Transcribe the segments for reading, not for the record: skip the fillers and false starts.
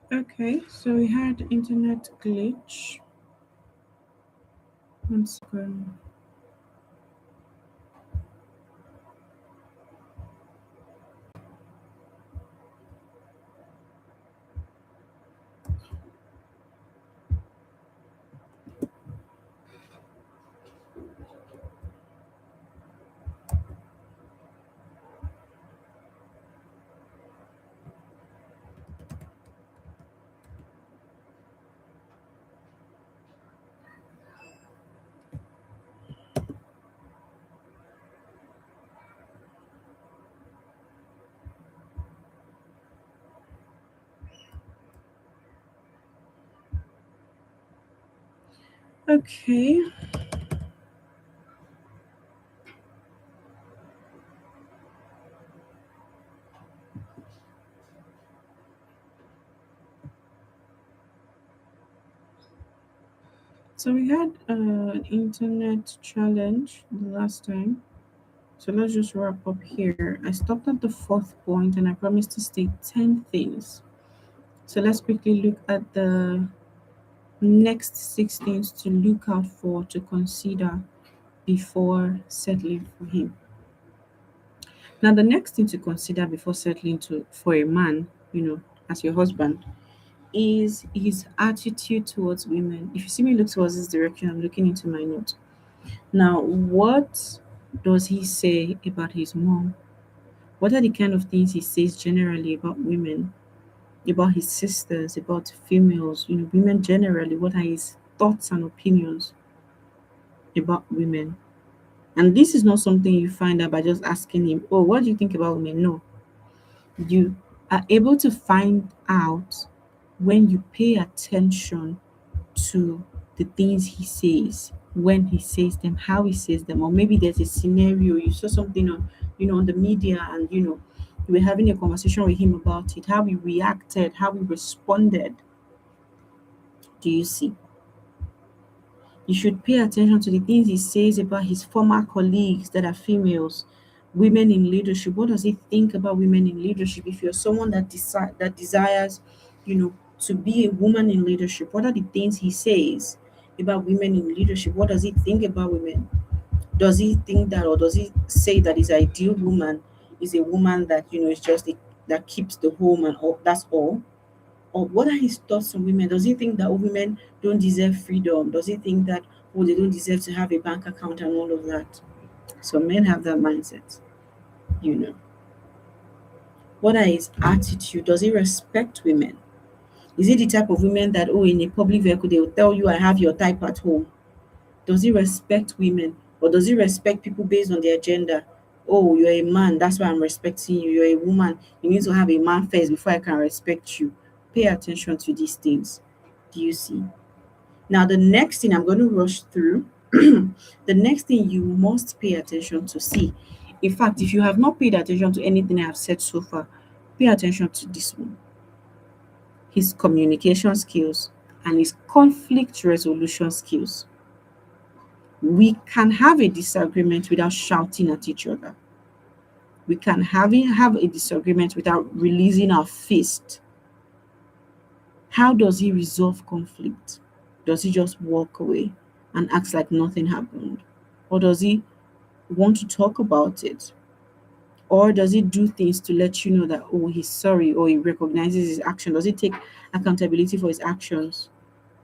Okay, so we had internet glitch. One second. Okay, so we had an internet challenge the last time. So let's just wrap up here. I stopped at the fourth point and I promised to state 10 things. So let's quickly look at the next six things to look out for, to consider before settling for him. Now, the next thing to consider before settling to for a man, as your husband, is his attitude towards women. If you see me look towards this direction, I'm looking into my notes. Now, what does he say about his mom? What are the kind of things he says generally about women, about his sisters, about females, women generally? What are his thoughts and opinions about women? And this is not something you find out by just asking him, "Oh, what do you think about women?" No, you are able to find out when you pay attention to the things he says, when he says them, how he says them, or maybe there's a scenario you saw something on, on the media, and you were having a conversation with him about it, how he reacted, how he responded. Do you see? You should pay attention to the things he says about his former colleagues that are females, women in leadership. What does he think about women in leadership? If you're someone that desires, to be a woman in leadership, what are the things he says about women in leadership? What does he think about women? Does he think that, or does he say that his ideal woman is a woman that is just that keeps the home and all? That's all. Or what are his thoughts on women? Does he think that women don't deserve freedom? Does he think that they don't deserve to have a bank account and all of that? So men have that mindset, you know. What are his attitude? Does he respect women? Is he the type of women that in a public vehicle they will tell you I have your type at home? Does he respect women? Or does he respect people based on their gender? Oh, you're a man, that's why I'm respecting you. You're a woman, you need to have a man first before I can respect you. Pay attention to these things. Do you see? Now, the next thing I'm going to rush through, the next thing you must pay attention to see. In fact, if you have not paid attention to anything I have said so far, pay attention to this one: his communication skills and his conflict resolution skills. We can have a disagreement without shouting at each other. We can have a disagreement without releasing our fist. How does he resolve conflict? Does he just walk away and act like nothing happened? Or does he want to talk about it? Or does he do things to let you know that, he's sorry, or he recognizes his action? Does he take accountability for his actions?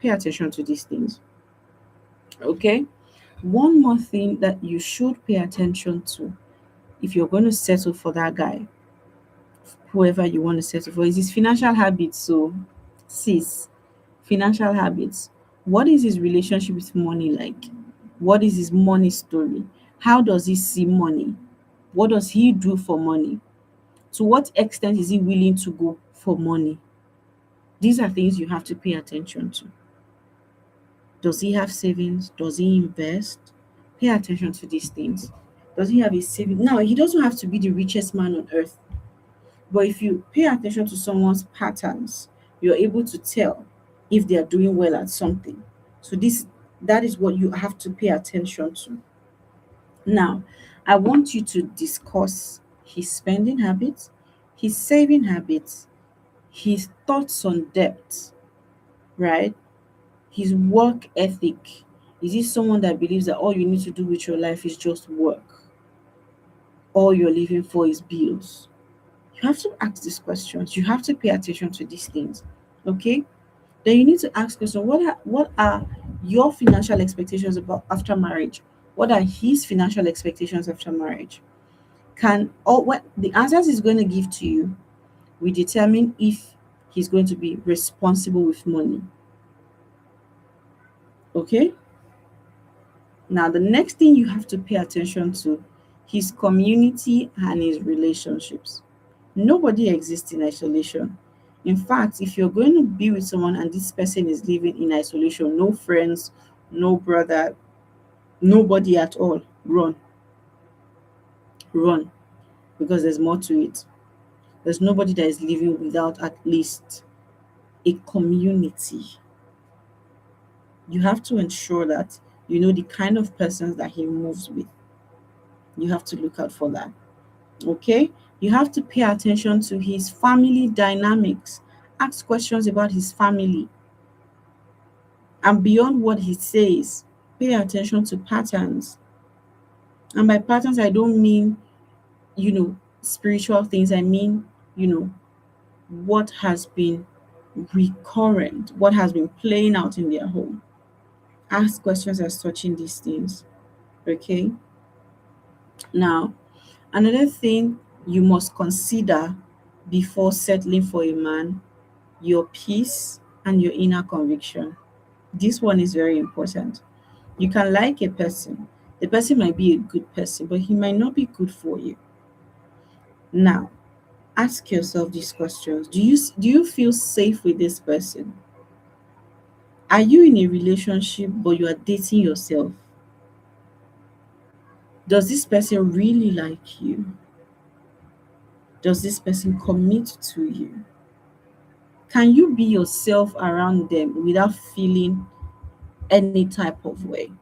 Pay attention to these things. Okay? One more thing that you should pay attention to if you're going to settle for that guy, whoever you want to settle for, is his financial habits. So, sis, financial habits. What is his relationship with money like? What is his money story? How does he see money? What does he do for money? To what extent is he willing to go for money? These are things you have to pay attention to. Does he have savings? Does he invest? Pay attention to these things. Does he have a saving? Now, he doesn't have to be the richest man on earth, but if you pay attention to someone's patterns, you're able to tell if they are doing well at something. So that is what you have to pay attention to. Now, I want you to discuss his spending habits, his saving habits, his thoughts on debt, right? His work ethic. Is he someone that believes that all you need to do with your life is just work? All you're living for is bills? You have to ask these questions. You have to pay attention to these things. Okay? Then you need to ask questions. What are your financial expectations about after marriage? What are his financial expectations after marriage? Can all what the answers he's going to give to you will determine if he's going to be responsible with money. Okay? Now the next thing you have to pay attention to, his community and his relationships. Nobody exists in isolation. In fact, if you're going to be with someone and this person is living in isolation, no friends, no brother, nobody at all, run, run, because there's more to it. There's nobody that is living without at least a community. You have to ensure that you know the kind of persons that he moves with. You have to look out for that. Okay? You have to pay attention to his family dynamics. Ask questions about his family. And beyond what he says, pay attention to patterns. And by patterns, I don't mean, spiritual things. I mean, what has been recurrent, what has been playing out in their home. Ask questions as touching these things. Okay? Now, another thing you must consider before settling for a man, your peace and your inner conviction. This one is very important. You can like a person. The person might be a good person, but he might not be good for you. Now, ask yourself these questions. Do you feel safe with this person? Are you in a relationship but you are dating yourself? Does this person really like you? Does this person commit to you? Can you be yourself around them without feeling any type of way?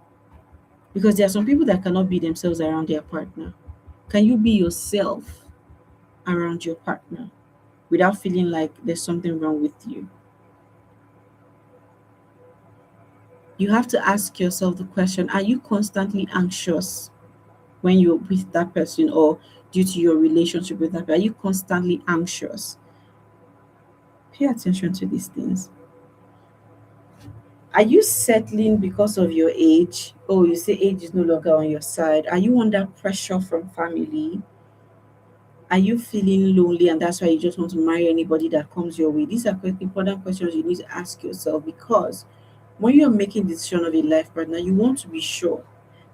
Because there are some people that cannot be themselves around their partner. Can you be yourself around your partner without feeling like there's something wrong with you? You have to ask yourself the question, are you constantly anxious when you're with that person, or due to your relationship with that person? Are you constantly anxious? Pay attention to these things. Are you settling because of your age? Oh, you say age is no longer on your side. Are you under pressure from family? Are you feeling lonely and that's why you just want to marry anybody that comes your way? These are important questions you need to ask yourself, because when you're making decision of a life partner, you want to be sure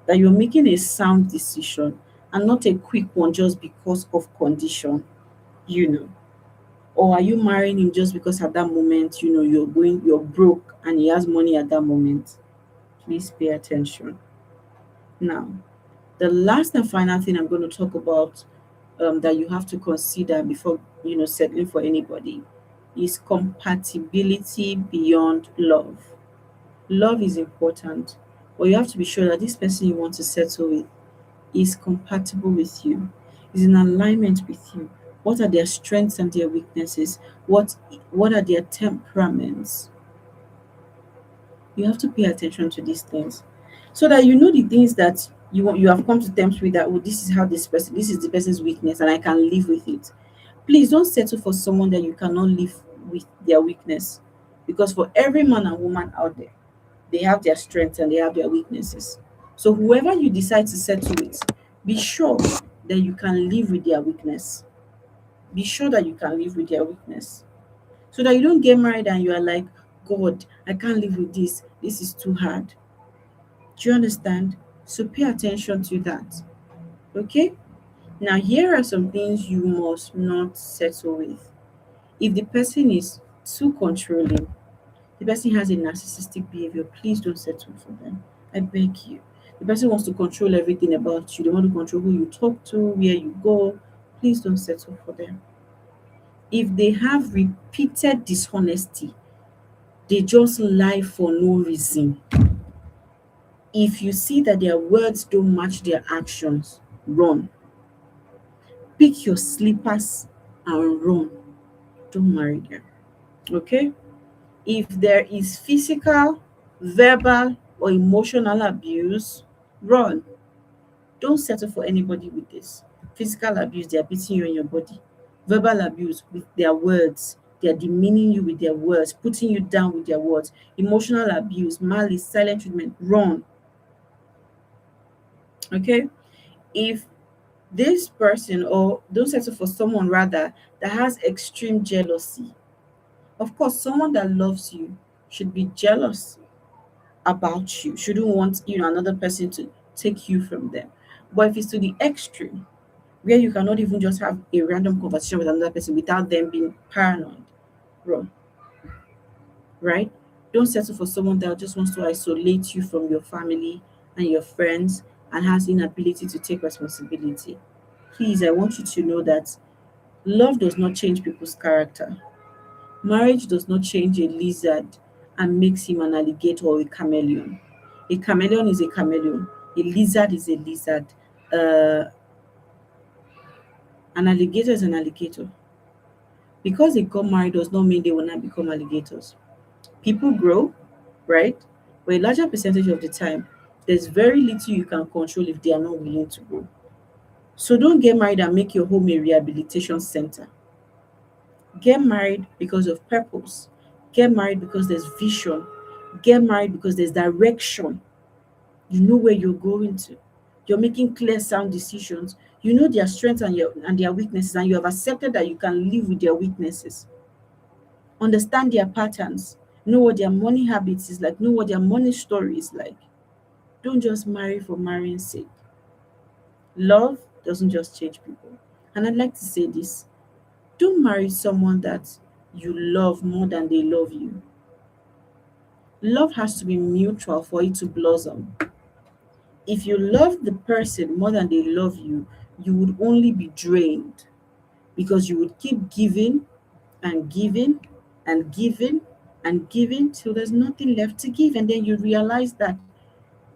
that you're making a sound decision and not a quick one just because of condition, you know. Or are you marrying him just because at that moment, you're broke and he has money at that moment? Please pay attention. Now, the last and final thing I'm going to talk about, that you have to consider before settling for anybody, is compatibility beyond love. Love is important, but you have to be sure that this person you want to settle with is compatible with you, is in alignment with you. What are their strengths and their weaknesses? What are their temperaments? You have to pay attention to these things so that you know the things that you have come to terms with, that, oh, this is the person's weakness and I can live with it. Please don't settle for someone that you cannot live with their weakness, because for every man and woman out there, they have their strengths and they have their weaknesses. So whoever you decide to settle with, be sure that you can live with their weakness. Be sure that you can live with their weakness. So that you don't get married and you are like, God, I can't live with this. This is too hard. Do you understand? So pay attention to that. Okay? Now, here are some things you must not settle with. If the person is too controlling, the person has a narcissistic behavior, please don't settle for them. I beg you. The person wants to control everything about you. They want to control who you talk to, where you go. Please don't settle for them. If they have repeated dishonesty, they just lie for no reason. If you see that their words don't match their actions, run. Pick your slippers and run. Don't marry them. Okay? If there is physical, verbal, or emotional abuse, run. Don't settle for anybody with this. Physical abuse, they are beating you in your body. Verbal abuse with their words, they are demeaning you with their words, putting you down with their words. Emotional abuse, malice, silent treatment, run. Okay? If this person, or don't settle for someone rather that has extreme jealousy. Of course, someone that loves you should be jealous about you, shouldn't want another person to take you from them. But if it's to the extreme, where you cannot even just have a random conversation with another person without them being paranoid, run, right? Don't settle for someone that just wants to isolate you from your family and your friends and has inability to take responsibility. Please, I want you to know that love does not change people's character. Marriage does not change a lizard and makes him an alligator or a chameleon. A chameleon is a chameleon. A lizard is a lizard. Uh, an alligator is an alligator. Because they got married does not mean they will not become alligators. People grow, right? But a larger percentage of the time, there's very little you can control if they are not willing to grow. So don't get married and make your home a rehabilitation center. Get married because of purpose. Get married because there's vision. Get married because there's direction. You know where you're going to. You're making clear, sound decisions. You know their strengths and their weaknesses, and you have accepted that you can live with their weaknesses. Understand their patterns. Know what their money habits is like. Know what their money story is like. Don't just marry for marrying's sake. Love doesn't just change people. And I'd like to say this: don't marry someone that you love more than they love you. Love has to be mutual for it to blossom. If you love the person more than they love you would only be drained, because you would keep giving and giving and giving and giving till there's nothing left to give. And then you realize that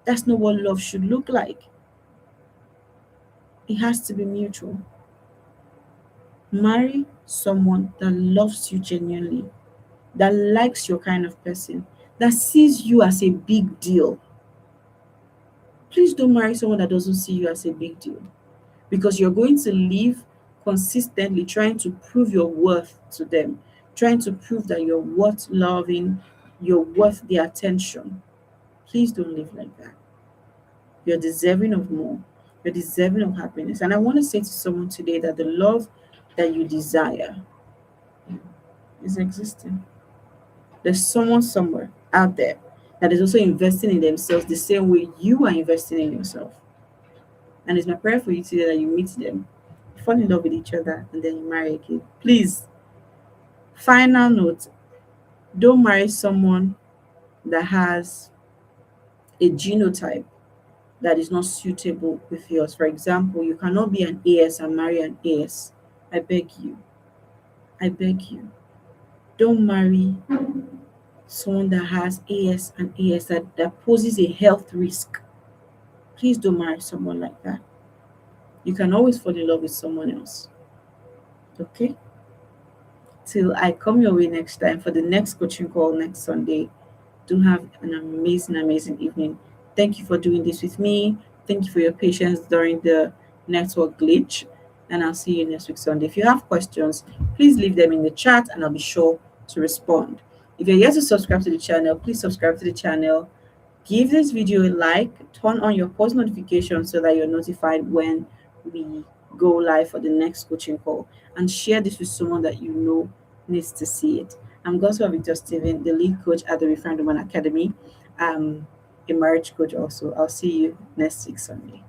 that's not what love should look like. It has to be mutual. Marry someone that loves you genuinely, that likes your kind of person, that sees you as a big deal. Please don't marry someone that doesn't see you as a big deal, because you're going to live consistently trying to prove your worth to them, trying to prove that you're worth loving, you're worth the attention. Please don't live like that. You're deserving of more. You're deserving of happiness. And I want to say to someone today that the love that you desire is existing. There's someone somewhere out there that is also investing in themselves the same way you are investing in yourself. And it's my prayer for you today that you meet them, fall in love with each other, and then you marry again. Please, final note, don't marry someone that has a genotype that is not suitable with yours. For example, you cannot be an AS and marry an AS. I beg you. I beg you. Don't marry someone that has AS and AS that poses a health risk. Please don't marry someone like that. You can always fall in love with someone else. Okay? Till I come your way next time for the next coaching call next Sunday. Do have an amazing, amazing evening. Thank you for doing this with me. Thank you for your patience during the network glitch. And I'll see you next week Sunday. If you have questions, please leave them in the chat and I'll be sure to respond. If you're yet to subscribe to the channel, please subscribe to the channel. Give this video a like, turn on your post notifications so that you're notified when we go live for the next coaching call, and share this with someone that you know needs to see it. I'm Gospel Victor Steven, the lead coach at the Refined Woman Academy, a marriage coach also. I'll see you next week Sunday.